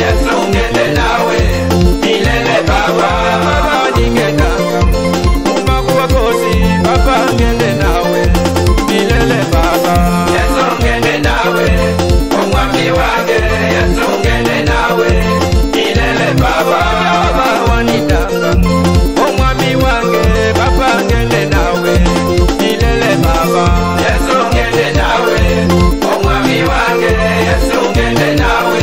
Yesu ngende nawe milele baba. Baba ningenda umakuwa kosi baba ngende nawe milele baba. Yesu ngende nawe omwami wange Yesu ngende nawe milele baba. Baba wanitanga omwami wange baba ngende nawe milele baba. Yesu ngende nawe omwami wange Yesu ngende nawe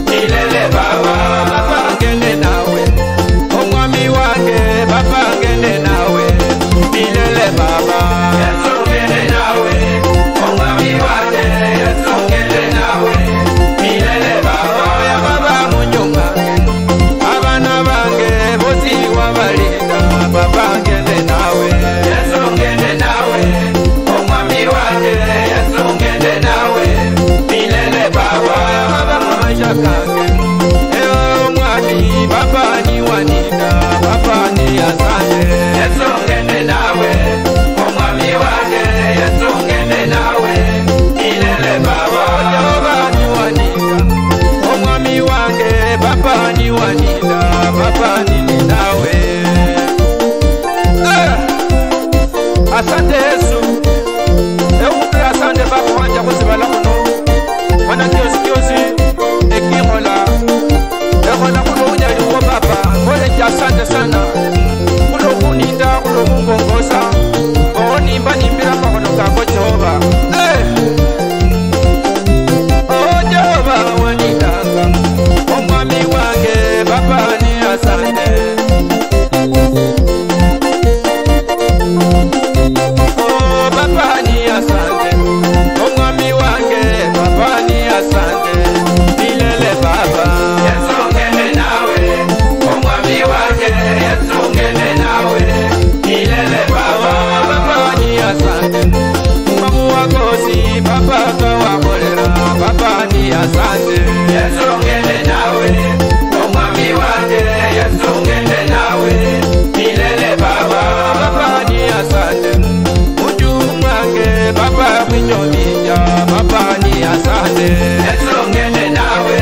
milele baba. Baba ngende nawe omwami wange baba ngende nawe milele baba. Yesu ngende nawe omwami wange Yesu ngende nawe milele baba. Baba munyumba abana bange bosi wabalinda baba ngende nawe. Yesu ngende nawe omwami wange Yesu ngende nawe milele baba. Baba maisha gange ewe omwami baba ni waninda baba ni asante. Yesu ngende nawe omwami wange Yesu ngende nawe milele baba. Baba ni waninda omwami wange baba ni waninda baba ni nawe. Asante Yesu eupe asante baba wanja kuzibala kuno wana kiosi kiosi ekimola ekona kuno unyali uwo baba koleji asante sana kulo kuninda kulo kungongosa oonimba nimbila makono kako Jehova. Oh Jehova wanitanga omwami wange baba ni asante. Oh baba ni asante omwami wange baba ni asante milele baba. Yesu ngende nawe omwami wange Yesu ngende nawe milele baba. Baba ni asante mamu wakosi baba kawakolera baba ni asante. Yesu ngende nawe omwami wange Yesu ngende nawe milele baba. Baba ni asante ujumwange baba mwinyomija baba ni asante. Yesu ngende nawe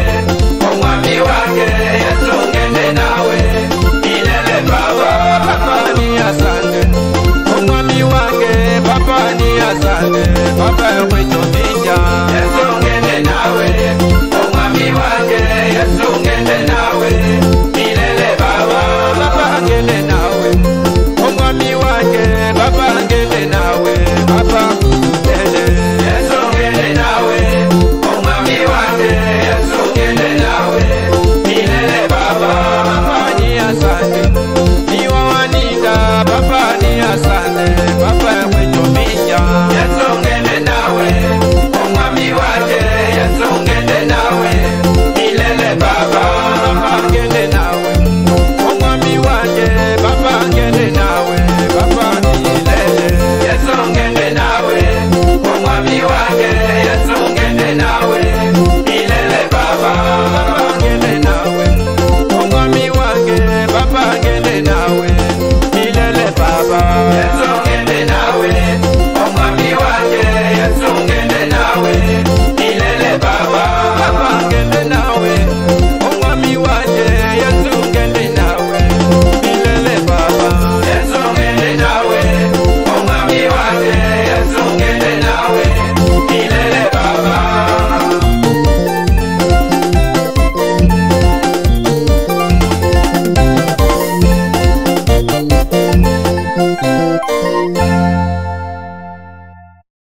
omwami wange Yesu ngende nawe milele baba. Baba ni asante omwami wange baba ni asante baba mwinyomija. Yesu ngende nawe omwami wange Yesu ngende nawe milele baba. Baba ngende nawe omwami wange baba ngende nawe baba ngende. Yesu ngende nawe omwami wange Yesu ngende nawe milele baba. Baba ni asante niwa waninda baba ni asante baba mwinyomija. Yesu ngende nawe omwami wange Yesu ngende nawe milele baba. Baba ngende nawe omwami wange baba ngende nawe baba milele. Yesu ngende nawe omwami wange Yesu ngende nawe milele baba. Baba ngende nawe omwami wange baba ngende nawe milele baba. Yesu ngende nawe omwami wange Yesu ngende nawe milele baba. Baba ngende nawe omwami wange Yesu ngende nawe milele baba. Yesu ngende nawe omwami wange Yesu ngende nawe milele baba. Thank you.